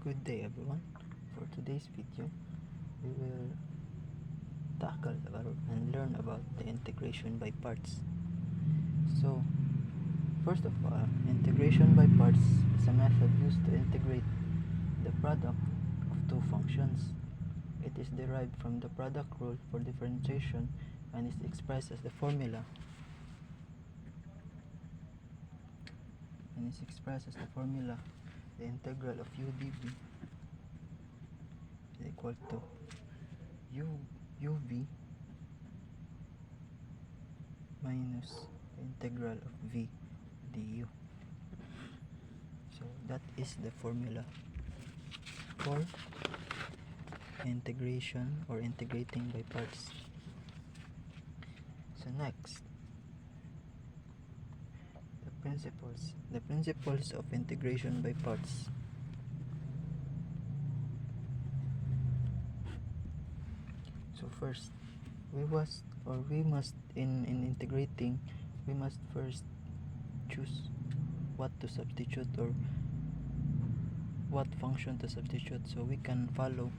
Good day everyone. For today's video, we will tackle and learn about the integration by parts. So, first of all, integration by parts is a method used to integrate the product of two functions. It is derived from the product rule for differentiation and is expressed as the formula. The integral of u dv is equal to uv minus the integral of v du. So that is the formula for integration or integrating by parts. So next, the principles of integration by parts. So first, we must in integrating, we must first choose what to substitute or what function to substitute, so we can follow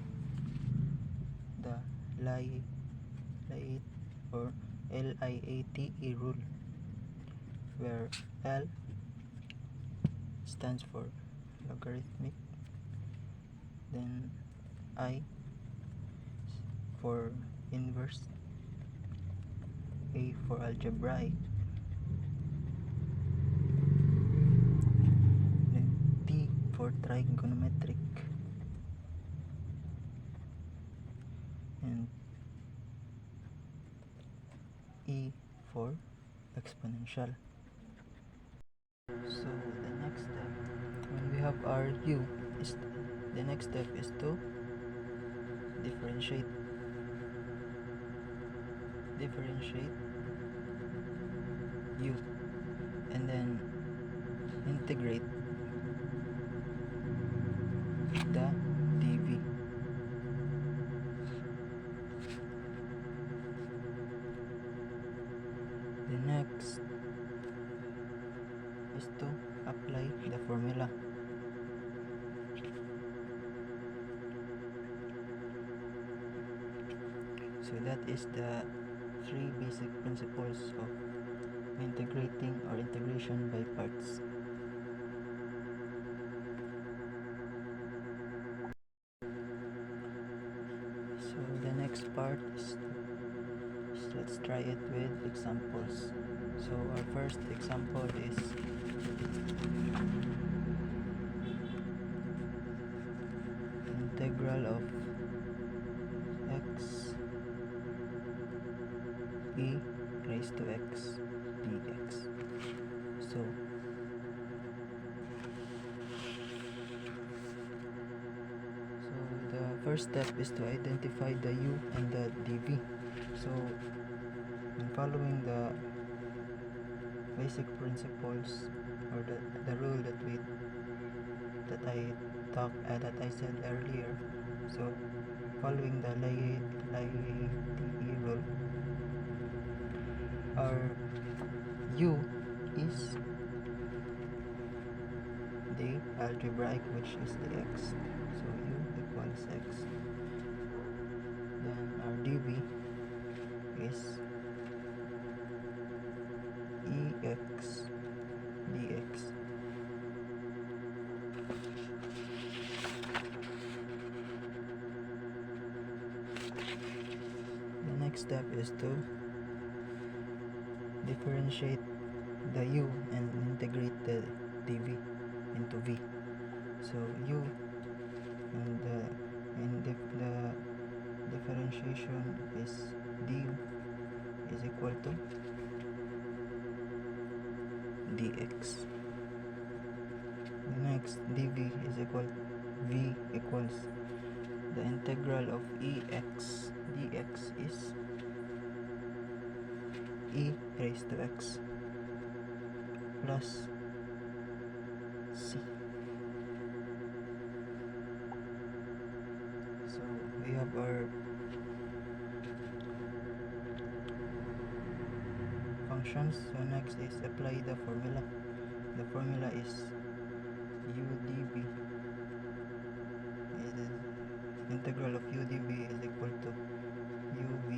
the LIATE or LIATE rule, where L stands for logarithmic, then I for inverse, A for algebraic, then T for trigonometric, and E for exponential. So the next step, when we have our u, the next step is to differentiate u and then integrate the dv. The next is to apply the formula. So that is the three basic principles of integrating or integration by parts. So the next part is let's try it with examples. So our first example is integral of x e raised to x dx. So the first step is to identify the u and the dv. So in following the basic principles or the rule that I said earlier, so following the LIATE rule, our u is the algebraic, which is the x, so u equals x. Then our dv is ex dx. The next step is to differentiate the u and integrate the dv into v. So u and the differentiation is du is equal to dx. The next, dv is equal v equals the integral of ex dx is e raised to x plus c. So we have our functions. So next is apply the formula. The formula is u dv integral of u dv is equal to uv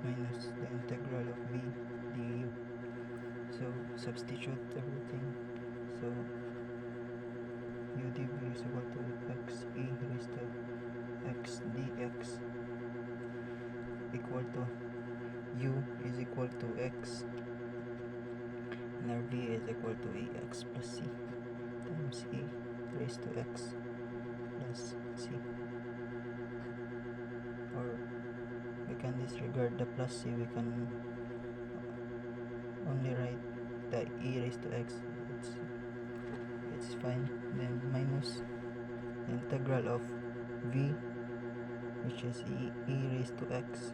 minus the integral of v du. So substitute everything. So u dv is equal to x e raised to x dx equal to u is equal to x and our v is equal to ax plus c times e raised to x plus c, or we can disregard the plus c, we can only write the e raised to x. It's fine. Then minus the integral of v, which is e raised to x.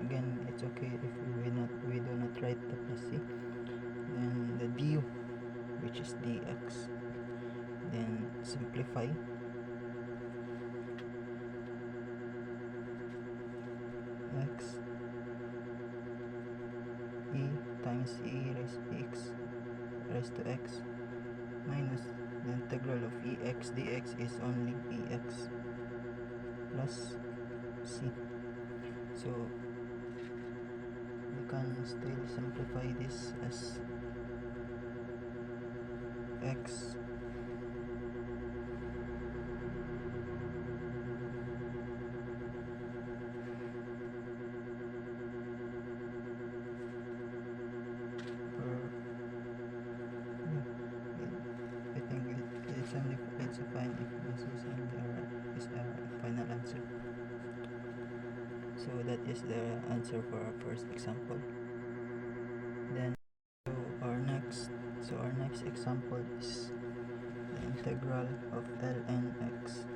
Again, it's okay if we do not write the plus c. Then the du, which is dx. Then simplify. X e times e raised to x minus the integral of ex dx is only ex plus c. So we can still simplify this as x it's fine if this is our final answer. So that is the answer for our first example. Then our next example is the integral of ln x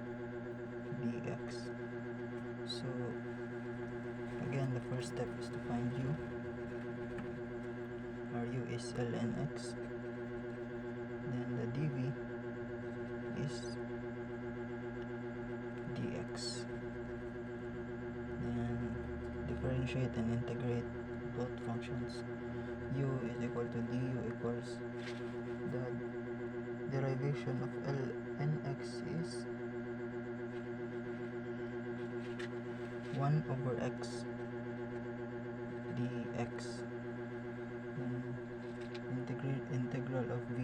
dx. So again, the first step is to find u. Our u is ln x. Then the dv is dx. Then differentiate and integrate both functions. U is equal to du equals the derivation of ln x is 1 over x dx. Then integral of v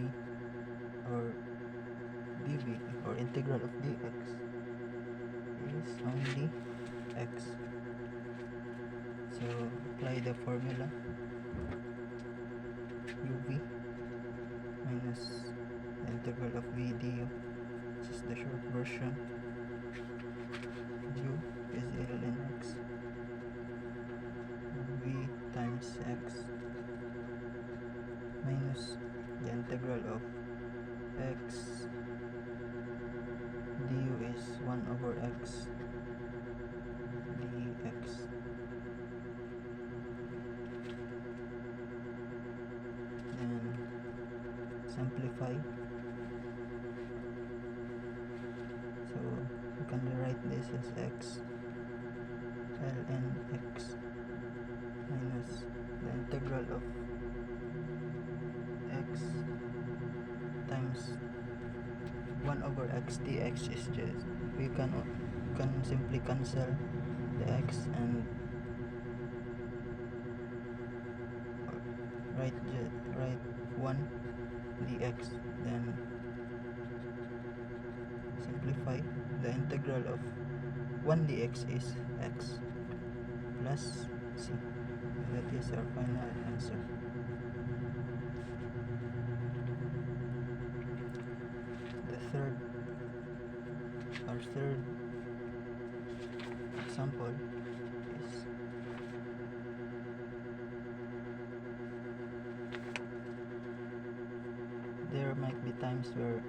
or dv or integral of dx is only x. So apply the formula uv minus the integral of v du. This is the short version. U is ln x, v times x minus the integral of x du is 1 over x dx. Then simplify. So you can rewrite this as x ln x minus the integral of x times 1 over x dx is just, we can simply cancel the x and write 1 dx. Then simplify. The integral of 1 dx is x plus c. That is our final answer. Our third example is there might be times where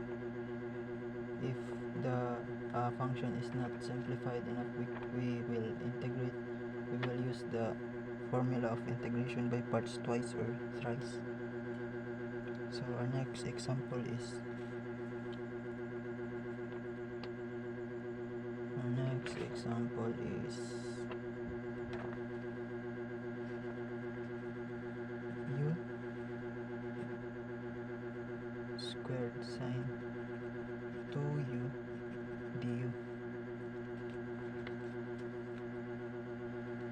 if the function is not simplified enough, we will use the formula of integration by parts twice or thrice. So our next example is u squared sine 2u du.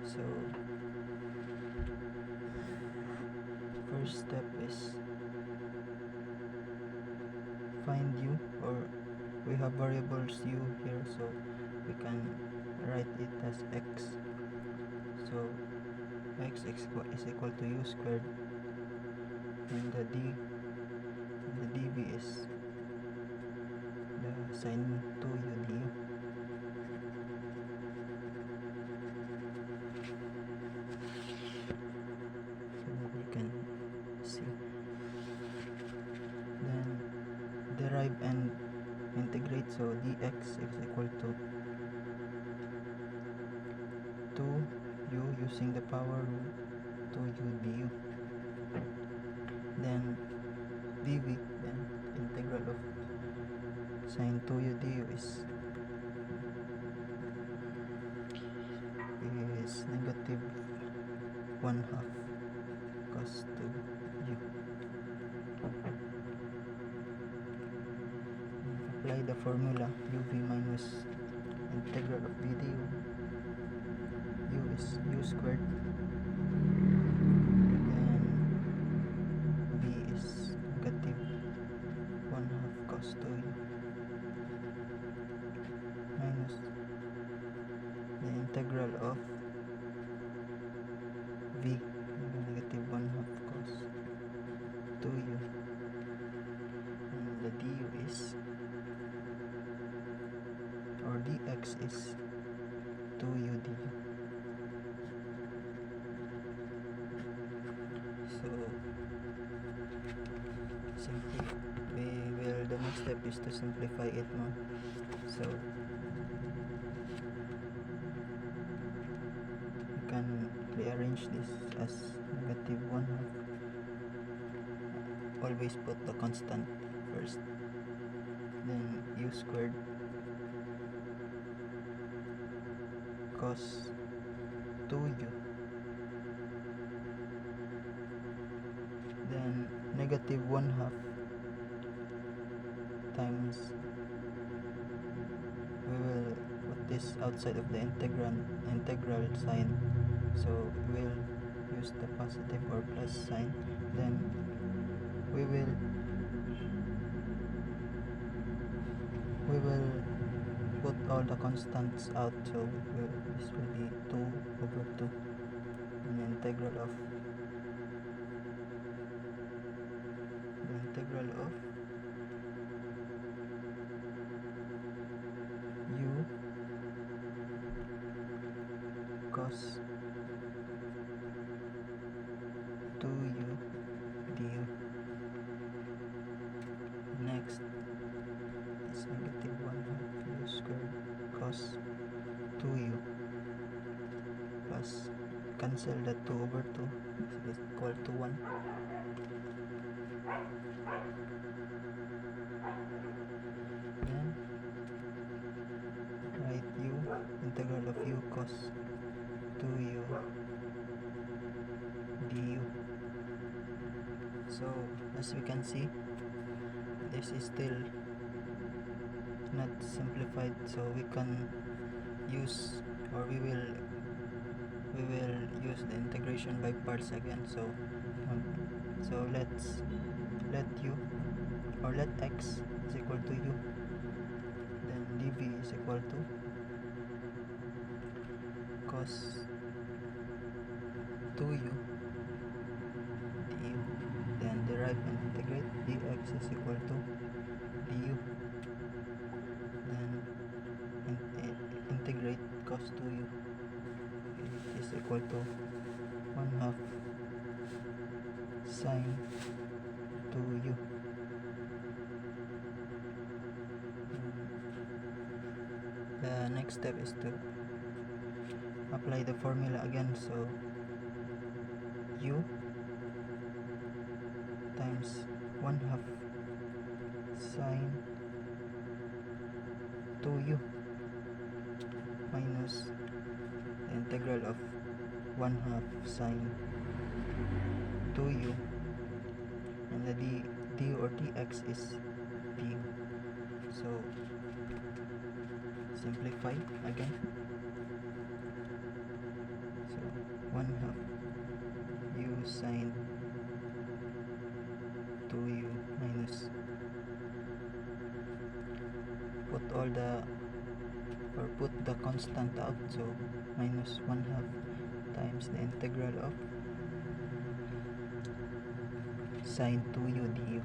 So first step is find u, or we have variables u here, so we can write it as x. So x is equal to u squared, and the dv is the sine 2u du. So that you can see. Then derive and integrate, so dx is equal to 2u using the power rule, 2u du. Then dv, then integral of sine 2u du is negative 1/2 cos 2u. Apply the formula uv minus integral of v du. U is u squared, and v is negative 1/2 cos 2u minus the integral of v, negative 1/2 cos 2u, and the du is, or dx is 2u du. So the next step is to simplify it more. So you can rearrange this as negative 1/2. Always put the constant first, then u squared cos 2u, then negative 1/2 times, we will put this outside of the integral sign, so we'll use the positive or plus sign. Then we will put all the constants out, so this will be 2/2, and the integral of u cos 2u du. Next is negative 1/2 u squared cos 2u plus, cancel the 2/2, so it's equal to 1. Then write u, integral of u cos 2u du. So as we can see, this is still not simplified, so we can use, or we will use the integration by parts again. So let u, or let x is equal to u, then dv is equal to cos 2u du. Then derive and integrate, dx is equal to du. Then integrate cos 2u is equal to 1/2 sine 2u. The next step is to apply the formula again, so u times 1/2 sine 2u minus the integral of 1/2 sine 2u, and the du or dx is du. So simplify again. So 1/2 u sine 2u minus, put the constant out, so minus 1/2 times the integral of sine 2u du.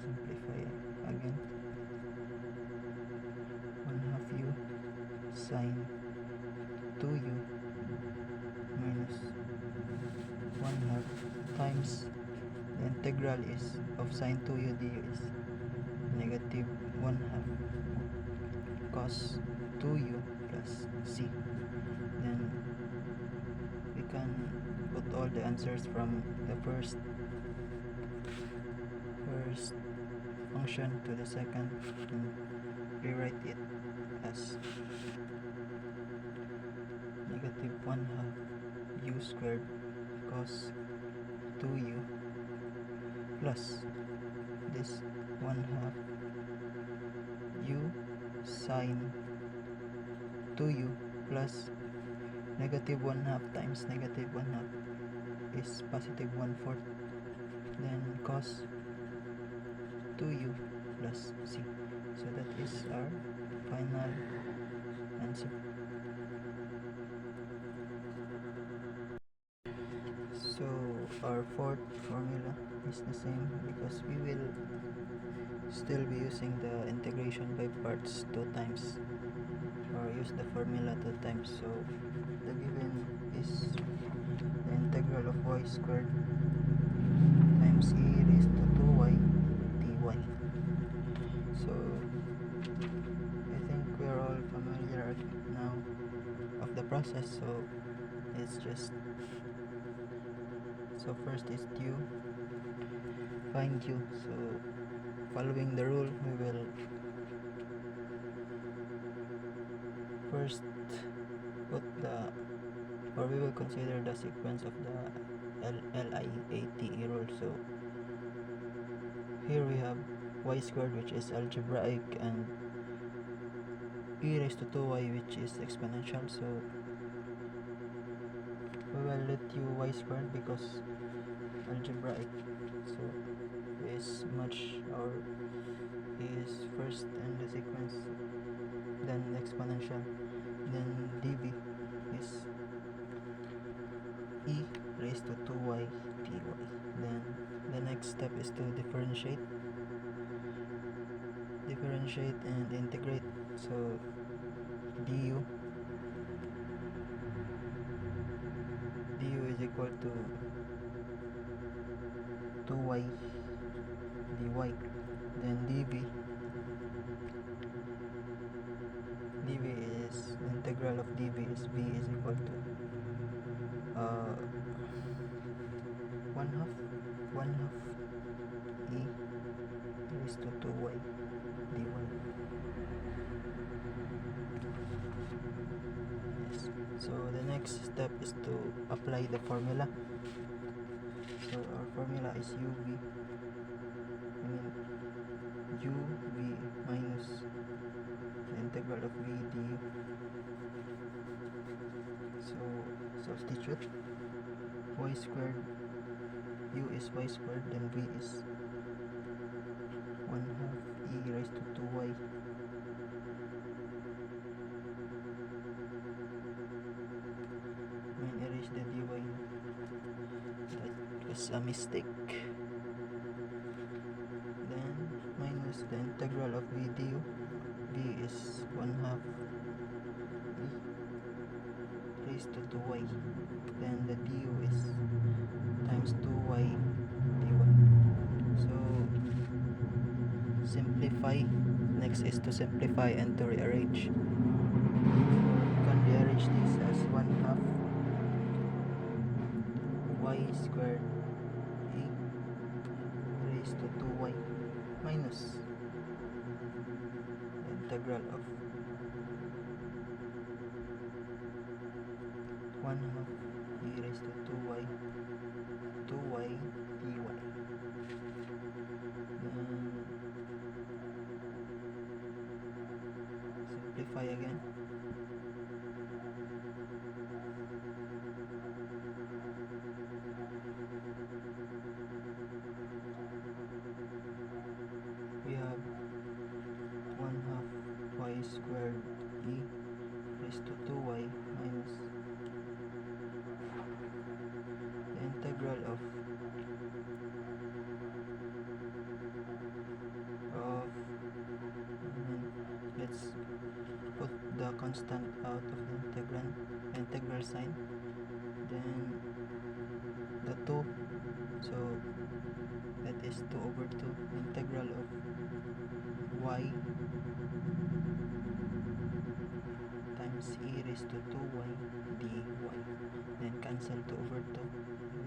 Simplify again. 1/2 u sine 2u minus 1/2 times the integral is of sine 2u du is negative 1/2 cos 2u plus c. Then we can put all the answers from the first function to the second and rewrite it as negative 1/2 u squared cos 2u plus this 1/2 u sine 2u plus negative 1/2 times negative 1/2 is positive 1/4, then cos 2u plus c. So that is our final answer. So our fourth formula is the same because we will still be using the integration by parts 2 times, or use the formula 2 times. So the given is the integral of y squared times e raised to 2y dy. So I think we're all familiar now of the process, so it's just, so first is due, find due. So following the rule, we will first put the, or we will consider the sequence of the LIATE rule. So here we have y squared, which is algebraic, and e raised to 2y, which is exponential. So we will let y squared because algebraic, so is much, or is first in the sequence than exponential. Then dv is e raised to 2y dy. Then the next step is to differentiate and integrate. So du is equal to 2y dy. Then dv is, the integral of dv is v is equal to 1/2 e raised to 2y dy. Yes. So the next step is to apply the formula. So our formula is uv minus the integral of v du. So substitute y squared, u is y squared, then v is 1/2 e raised to 2y and erase the dy. That was a mistake. Then minus the integral of v du. V is 1/2 e raised to 2y. Then the du is times 2y dy. So simplify. Next is to simplify and to rearrange. You can rearrange this as 1/2 y squared e raised to 2y minus the integral of 1/2 e raised to 2y dy. Then simplify again. We have 1/2 y squared e raised to 2y minus the integral of let's put the constant out of the integral sign, then the 2, so that is 2/2 integral of y times e raised to 2y dy, then cancel 2/2.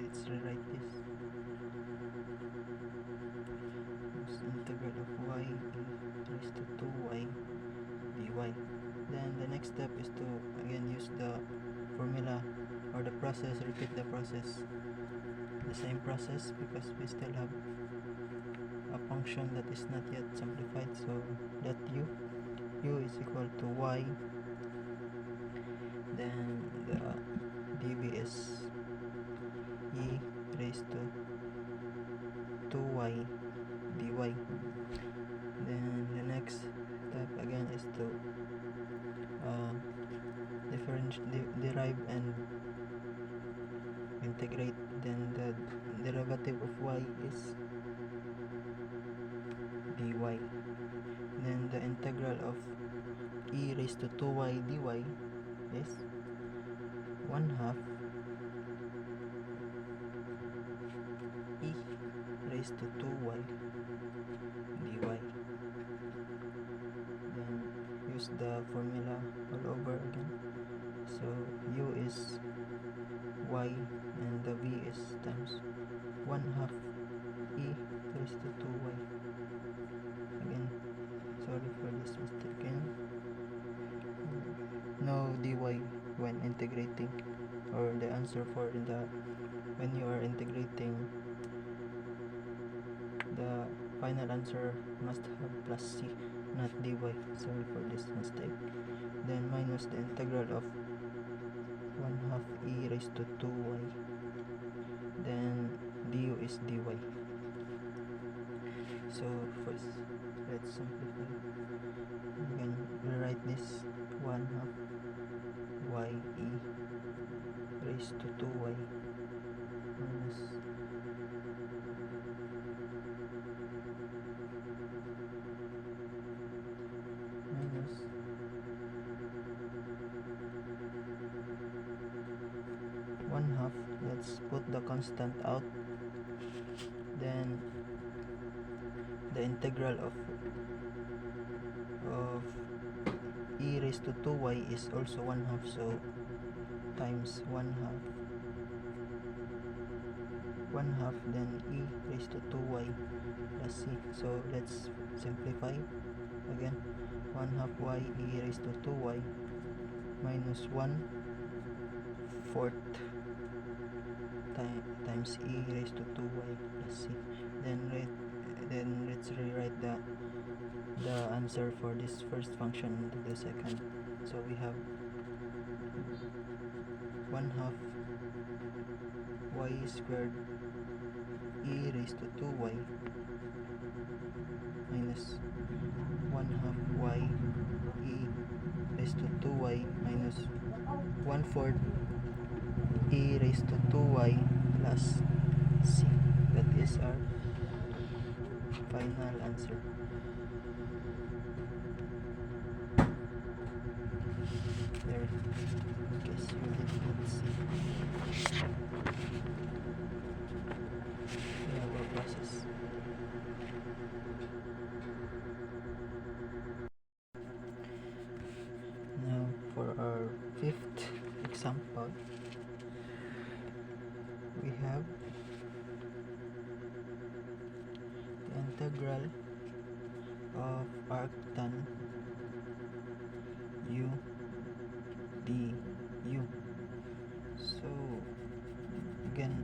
Let's rewrite this. It's integral of y e raised to 2y dy. Then the next step is to again use the formula or the process, repeat the process, the same process, because we still have a function that is not yet simplified. So that u is equal to y, then the dv is e raised to 2y dy. Then the next step again is to derive and integrate. Then the derivative of y is dy. Then the integral of e raised to 2y dy is 1/2 e raised to 2y dy. Then use the formula all over again. So u is y and the v is times 1/2 e raised to 2y. Again, sorry for this mistake again. No dy when integrating, or the answer for when you are integrating, the final answer must have plus c, not dy. Sorry for this mistake. Then minus the integral of 1/2 e raised to 2y, then du is dy. So first, let's simplify. You can rewrite this 1/2 y e raised to 2y minus one-half. Let's put the constant out. Then the integral of e raised to 2y is also 1/2, so times 1/2, then e raised to 2y plus c. So let's simplify again. 1/2 y e raised to 2y minus 1/4 times e raised to 2y plus c. Then let's rewrite the answer for this first function into the second. So we have 1/2 y squared e raised to 2y minus 1/2 y e raised to 2y minus 1/4 e raised to 2y plus c. That is our final answer. There, in case you did not see, we have our process. Now for our fifth example, we have the integral of arctan u du. So again,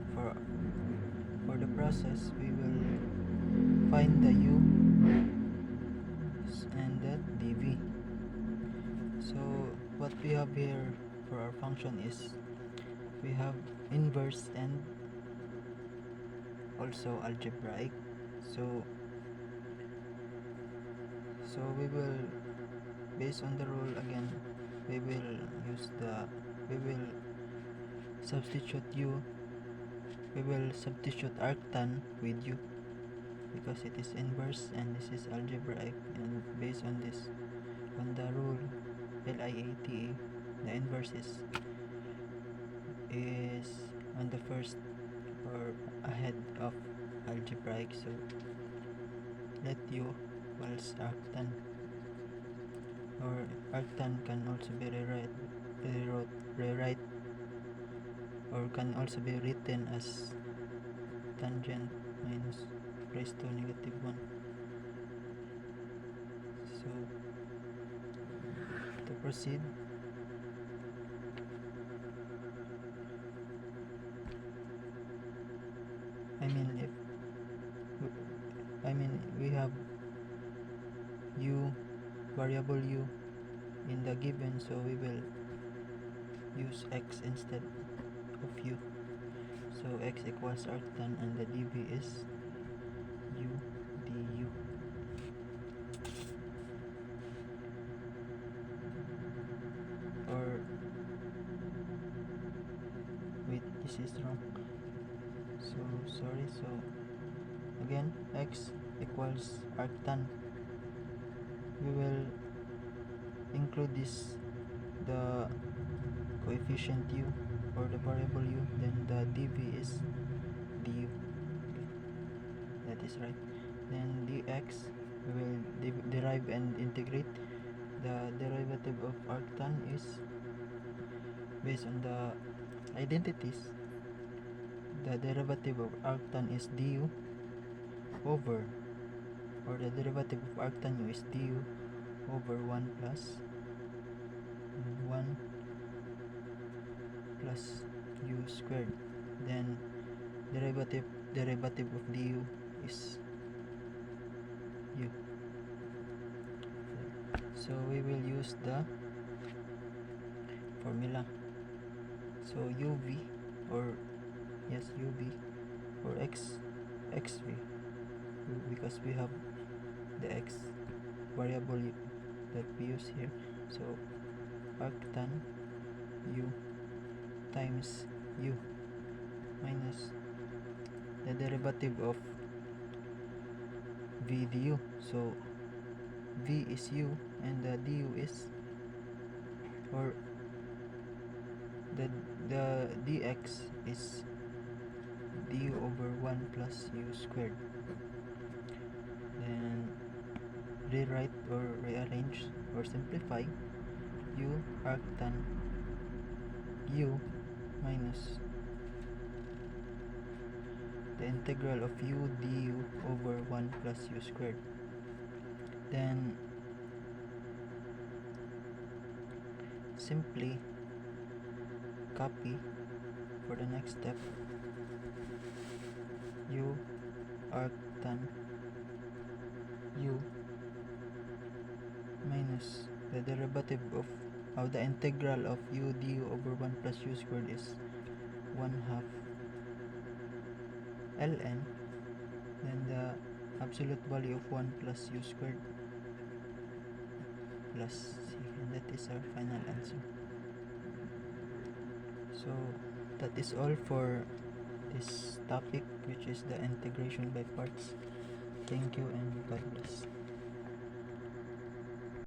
for the process, we will find the u and the dv. what we have here for our function is we have inverse and also algebraic. So we will, based on the rule again, we will substitute we will substitute arctan with u because it is inverse and this is algebraic, and based on this, on the rule LIATE, the inverse is on the first or ahead of algebraic, so let u equals arctan, or arctan can also be rewrite or can also be written as tangent minus raised to -1. So to proceed, we have variable u in the given, so we will use x instead of u. So x equals arctan and the dv is u du. Or wait, this is wrong. So sorry. So again, x equals arctan. We will include the coefficient u or the variable u, then the dv is du. That is right. Then dx, we will derive and integrate. The derivative of arctan is based on the identities. The derivative of arctan is du over, or the derivative of arctan u is du over 1 plus u squared. Then derivative of du is u. So we will use the formula. So uv or xv, because we have the x variable that we use here. So arctan u times u minus the derivative of v du. So v is u and the du is, or the dx is du over 1 plus u squared. Then rewrite or rearrange or simplify u arctan u minus the integral of u du over 1 plus u squared. Then simply copy for the next step u arctan u minus the derivative of the integral of u du over 1 plus u squared is 1/2 ln, then the absolute value of 1 plus u squared plus c, and that is our final answer. So that is all for this topic, which is the integration by parts. Thank you and God bless.